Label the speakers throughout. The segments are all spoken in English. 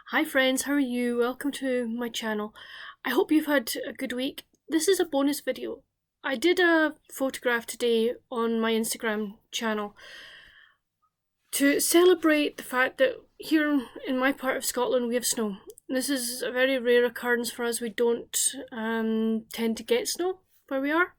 Speaker 1: Hi friends, how are you? Welcome to my channel. I hope you've had a good week. This is a bonus video. I did a photograph today on my Instagram channel to celebrate the fact that here in my part of Scotland we have snow. This is a very rare occurrence for us. We don't tend to get snow where we are.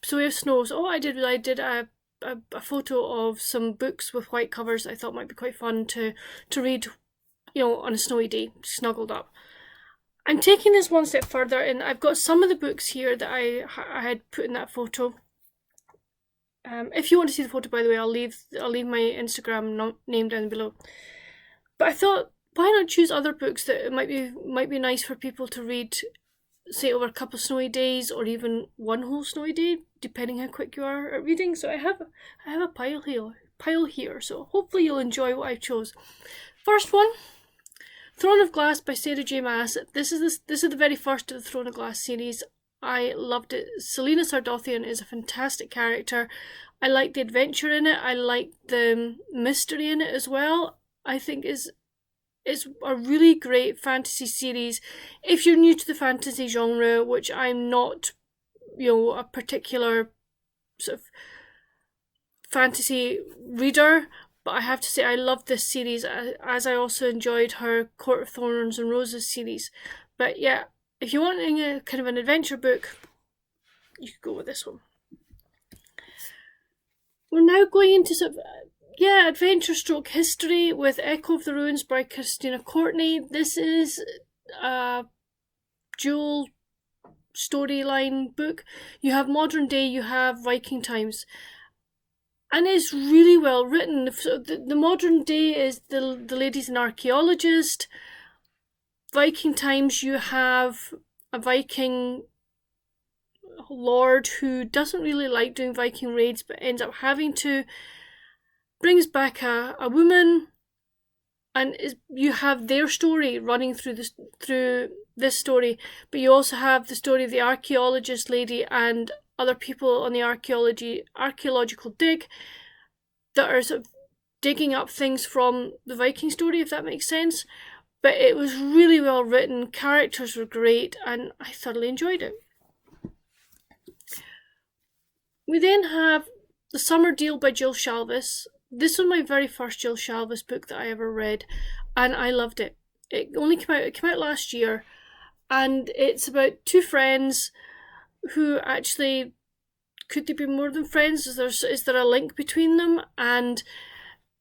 Speaker 1: So we have snow. So I did a photo of some books with white covers I thought might be quite fun to read, you know, on a snowy day, snuggled up. I'm taking this one step further, and I've got some of the books here that I had put in that photo. If you want to see the photo, by the way, I'll leave my Instagram name down below. But I thought, why not choose other books that might be nice for people to read, say over a couple of snowy days, or even one whole snowy day, depending how quick you are at reading. So I have a pile here. So hopefully you'll enjoy what I chose. First one. Throne of Glass by Sarah J Maas. This is the very first of the Throne of Glass series. I loved it. Selena Sardothian is a fantastic character. I like the adventure in it. I like the mystery in it as well. I think it's a really great fantasy series. If you're new to the fantasy genre, which I'm not, you know, a particular sort of fantasy reader, but I have to say I loved this series, as I also enjoyed her Court of Thorns and Roses series. But yeah, if you're wanting a kind of an adventure book, you could go with this one. We're now going into sort of, adventure stroke history with Echo of the Ruins by Christina Courtney. This is a dual storyline book. You have modern day, you have Viking times. And it's really well written. The modern day is the lady's an archaeologist. Viking times, you have a Viking lord who doesn't really like doing Viking raids, but ends up having to. Brings back a woman, and you have their story running through this story, but you also have the story of the archaeologist lady and other people on the archaeological dig that are sort of digging up things from the Viking story, if that makes sense. But it was really well written, characters were great, and I thoroughly enjoyed it. We then have The Summer Deal by Jill Shalvis. This was my very first Jill Shalvis book that I ever read, and I loved it. It came out last year, and it's about two friends who actually, could they be more than friends? Is there a link between them? And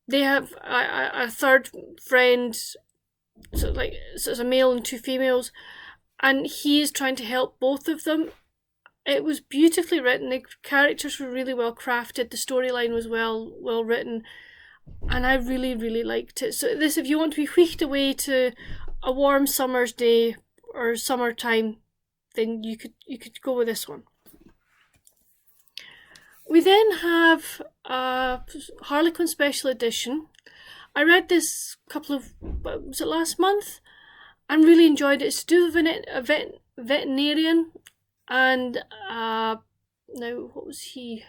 Speaker 1: they have a third friend, so it's a male and two females, and he is trying to help both of them. It was beautifully written. The characters were really well crafted. The storyline was well written, and I really, really liked it. So this, if you want to be wheeked away to a warm summer's day or summertime, then you could go with this one. We then have Harlequin Special Edition. I read this was it last month? And really enjoyed it. It's to do with a veterinarian, and now what was he?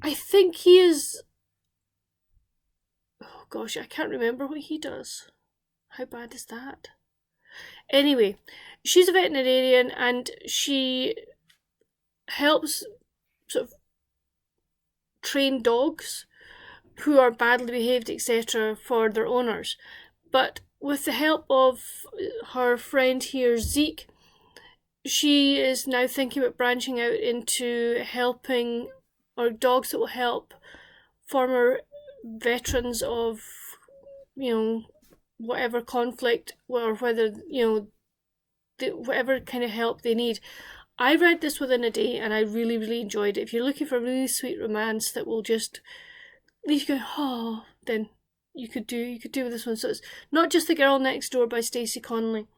Speaker 1: I think he is. Oh gosh, I can't remember what he does. How bad is that? Anyway, she's a veterinarian and she helps sort of train dogs who are badly behaved, etc., for their owners. But with the help of her friend here, Zeke, she is now thinking about branching out into helping, or dogs that will help former veterans of, you know, whatever conflict, or whether, you know, whatever kind of help they need. I read this within a day and I really, really enjoyed it. If you're looking for a really sweet romance that will just leave you going, oh, then you could do with this one. So it's Not Just the Girl Next Door by Stacey Connolly.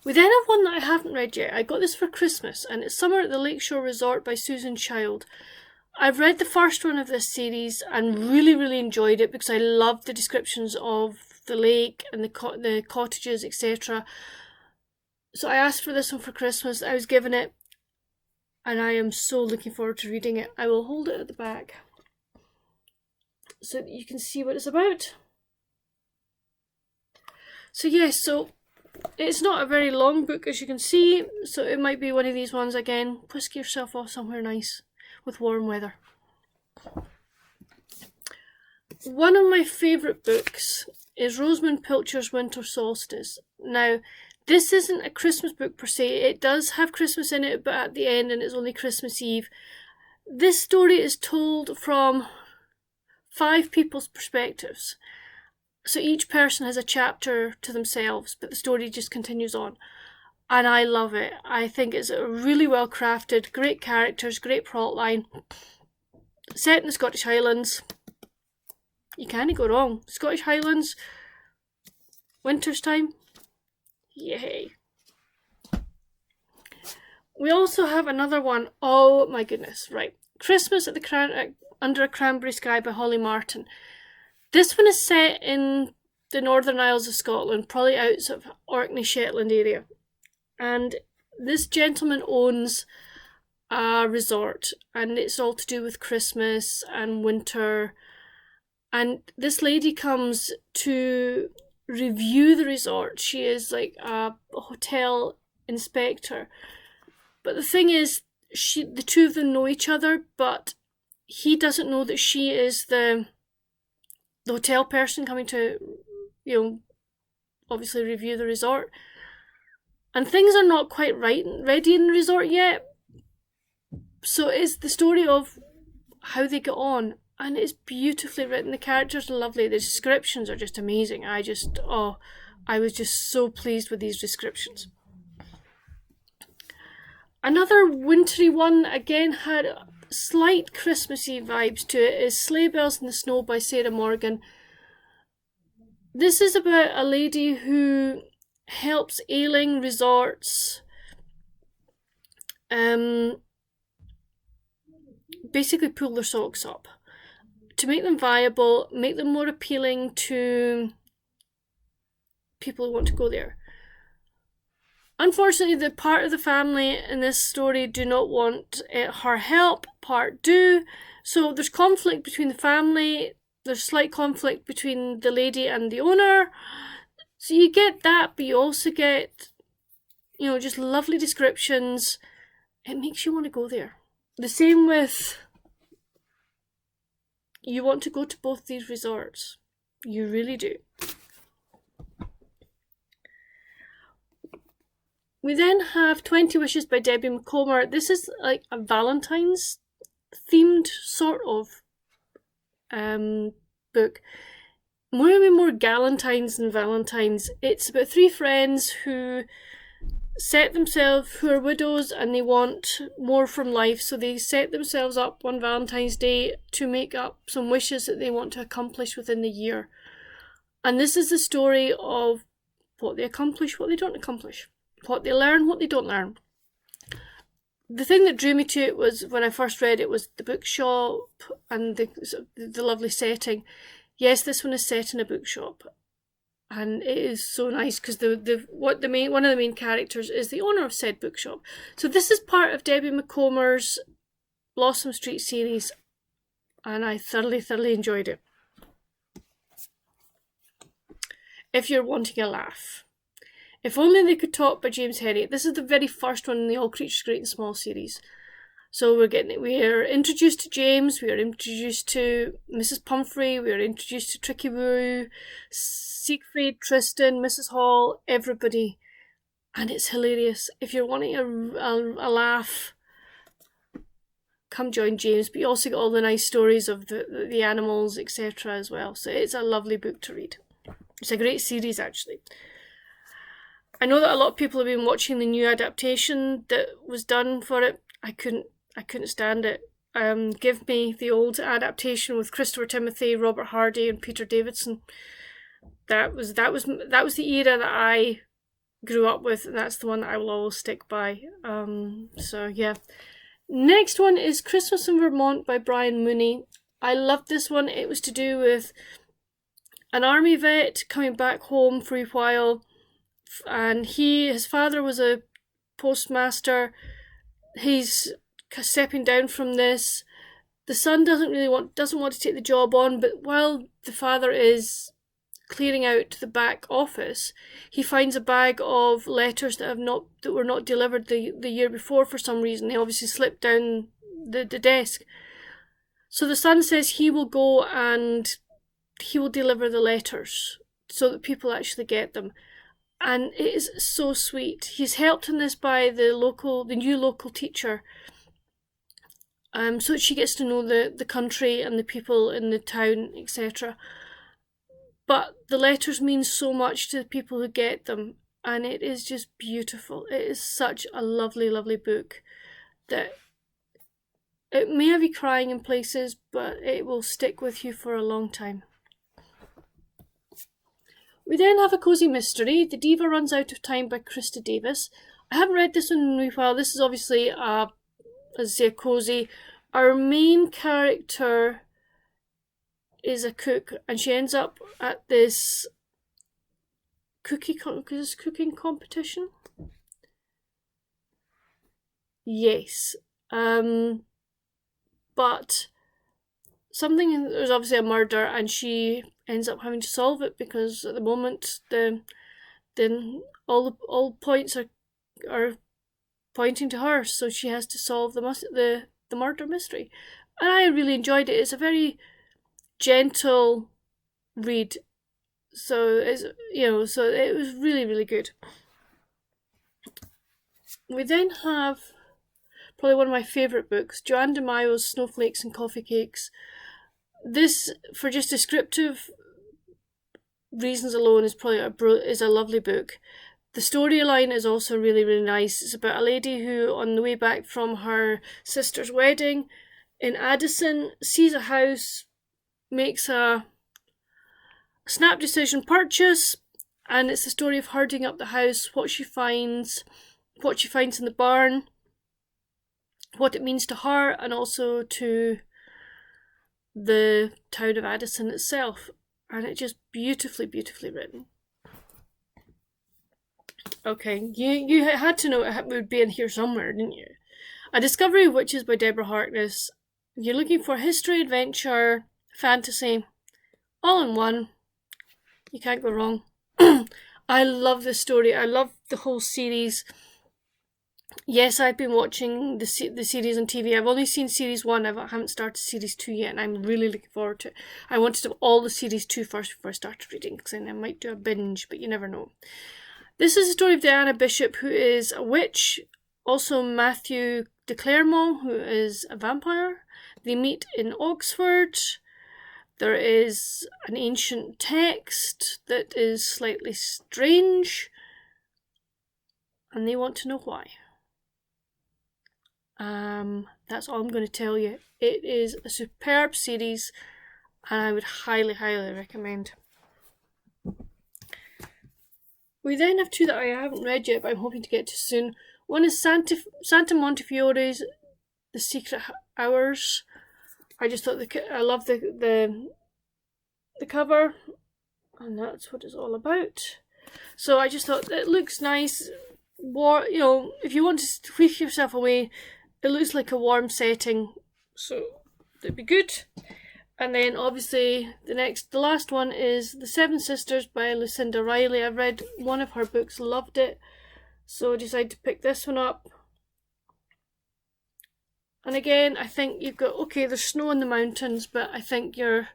Speaker 1: We then have one that I haven't read yet. I got this for Christmas, and it's Summer at the Lakeshore Resort by Susan Child. I've read the first one of this series and really, really enjoyed it because I loved the descriptions of the lake and the cottages, etc. So I asked for this one for Christmas. I was given it, and I am so looking forward to reading it. I will hold it at the back so that you can see what it's about. So yes, so it's not a very long book, as you can see, so it might be one of these ones again. Whisk yourself off somewhere nice with warm weather. One of my favourite books is Rosamund Pilcher's Winter Solstice. Now, this isn't a Christmas book per se. It does have Christmas in it, but at the end, and it's only Christmas Eve. This story is told from 5 people's perspectives. So each person has a chapter to themselves, but the story just continues on. And I love it. I think it's really well crafted, great characters, great plot line. Set in the Scottish Highlands. You can't go wrong. Scottish Highlands, winter's time. Yay. We also have another one. Oh my goodness, right. Christmas at the Under a Cranberry Sky by Holly Martin. This one is set in the Northern Isles of Scotland, probably out of Orkney, Shetland area. And this gentleman owns a resort, and it's all to do with Christmas and winter. And this lady comes to review the resort. She is like a hotel inspector. But the thing is, the two of them know each other, but he doesn't know that she is the hotel person coming to, obviously review the resort. And things are not quite ready in the resort yet. So it's the story of how they get on. And it's beautifully written. The characters are lovely. The descriptions are just amazing. I was just so pleased with these descriptions. Another wintry one, again, had slight Christmassy vibes to it, is Sleigh Bells in the Snow by Sarah Morgan. This is about a lady who helps ailing resorts basically pull their socks up to make them viable, make them more appealing to people who want to go there. Unfortunately, the part of the family in this story do not want her help, part do. So there's conflict between the family, there's slight conflict between the lady and the owner. So you get that, but you also get, just lovely descriptions. It makes you want to go there. The same with, you want to go to both these resorts. You really do. We then have 20 Wishes by Debbie McComber. This is like a Valentine's themed sort of book. More galantines than Valentines. It's about 3 friends who who are widows and they want more from life, so they set themselves up on Valentine's Day to make up some wishes that they want to accomplish within the year. And this is the story of what they accomplish, what they don't accomplish, what they learn, what they don't learn. The thing that drew me to it was, when I first read it, was the bookshop and the lovely setting. Yes, this one is set in a bookshop. And it is so nice because one of the main characters is the owner of said bookshop. So this is part of Debbie McComer's Blossom Street series, and I thoroughly enjoyed it. If you're wanting a laugh. If Only They Could Talk by James Herriot. This is the very first one in the All Creatures Great and Small series. So we are introduced to James, we are introduced to Mrs. Pumphrey, we are introduced to Tricky Woo, Siegfried, Tristan, Mrs. Hall, everybody. And it's hilarious. If you're wanting a laugh, come join James. But you also get all the nice stories of the animals, etc. as well. So it's a lovely book to read. It's a great series, actually. I know that a lot of people have been watching the new adaptation that was done for it. I couldn't stand it. Give me the old adaptation with Christopher Timothy, Robert Hardy, and Peter Davidson. That was the era that I grew up with, and that's the one that I will always stick by. So yeah. Next one is Christmas in Vermont by Brian Mooney. I loved this one. It was to do with an army vet coming back home for a while, and his father was a postmaster. He's stepping down from this. The son doesn't want to take the job on, but while the father is clearing out the back office, he finds a bag of letters that were not delivered the year before for some reason. They obviously slipped down the desk. So the son says he will go and he will deliver the letters so that people actually get them. And it is so sweet. He's helped in this by the new local teacher, so that she gets to know the country and the people in the town, etc. But the letters mean so much to the people who get them, and it is just beautiful. It is such a lovely, lovely book that it may have you crying in places, but it will stick with you for a long time. We then have a cosy mystery, The Diva Runs Out of Time by Krista Davis. I haven't read this one in a while. This is obviously a cosy. Our main character is a cook, and she ends up at this cooking competition. Yes, but there's obviously a murder, and she ends up having to solve it because at the moment all points are pointing to her, so she has to solve the murder mystery. And I really enjoyed it. It's a very gentle read, so it was really, really good. We then have probably one of my favourite books, Joanne DeMaio's Snowflakes and Coffee Cakes. This, for just descriptive reasons alone, is a lovely book. The storyline is also really, really nice. It's about a lady who, on the way back from her sister's wedding in Addison, sees a house, makes a snap decision purchase, and it's the story of herding up the house, what she finds in the barn, what it means to her, and also to the town of Addison itself. And it's just beautifully, beautifully written. Okay, you had to know it would be in here somewhere, didn't you? A Discovery of Witches by Deborah Harkness. If you're looking for history, adventure, fantasy, all in one, you can't go wrong. I love this story. I love the whole series. Yes, I've been watching the series on TV. I've only seen series 1. I haven't started series 2 yet, and I'm really looking forward to it. I wanted to do all the series 2 first before I started reading, because then I might do a binge, but you never know. This is the story of Diana Bishop, who is a witch. Also Matthew de Clermont, who is a vampire. They meet in Oxford. There is an ancient text that is slightly strange, and they want to know why. That's all I'm going to tell you. It is a superb series, and I would highly, highly recommend. We then have 2 that I haven't read yet, but I'm hoping to get to soon. One is Santa Montefiore's The Secret Hours. I just thought I love the cover, and that's what it's all about. So I just thought it looks nice. If you want to tweak yourself away, it looks like a warm setting, so it'd be good. And then obviously the last one is The Seven Sisters by Lucinda Riley. I've read one of her books, loved it, so I decided to pick this one up. And again, I think you've got, okay, there's snow in the mountains, but I think you're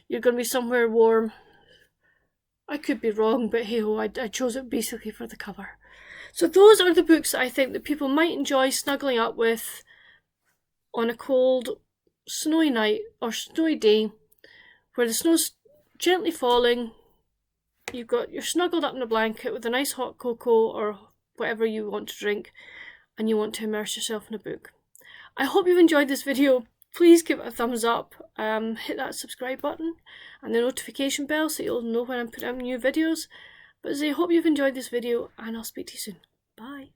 Speaker 1: going to be somewhere warm. I could be wrong, but hey ho, I chose it basically for the cover. So those are the books that I think that people might enjoy snuggling up with on a cold, snowy night or snowy day where the snow's gently falling. You're snuggled up in a blanket with a nice hot cocoa or whatever you want to drink, and you want to immerse yourself in a book. I hope you've enjoyed this video. Please give it a thumbs up, hit that subscribe button and the notification bell so you'll know when I'm putting out new videos. But I hope you've enjoyed this video, and I'll speak to you soon. Bye.